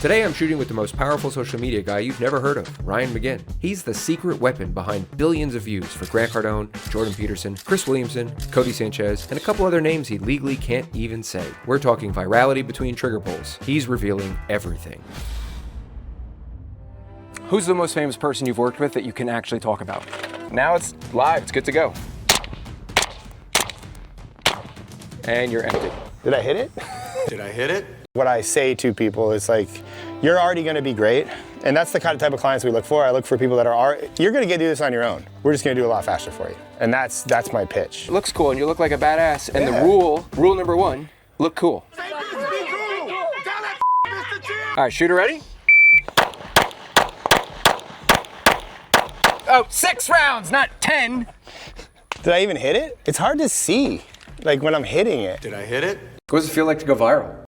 Today I'm shooting with the most powerful social media guy you've never heard of, Ryan McGinn. He's the secret weapon behind billions of views for Grant Cardone, Jordan Peterson, Chris Williamson, Cody Sanchez, and a couple other names he legally can't even say. We're talking virality between trigger pulls. He's revealing everything. Who's the most famous person you've worked with that you can actually talk about? Now it's live, it's good to go. And you're empty. Did I hit it? Did I hit it? What I say to people is like, you're already gonna be great. And that's the kind of type of clients we look for. I look for people that you're gonna do this on your own. We're just gonna do a lot faster for you. And that's my pitch. It looks cool and you look like a badass. And the rule number one, look cool. All right, shooter ready? Oh, 6 rounds, not 10. Did I even hit it? It's hard to see, like when I'm hitting it. Did I hit it? What does it feel like to go viral?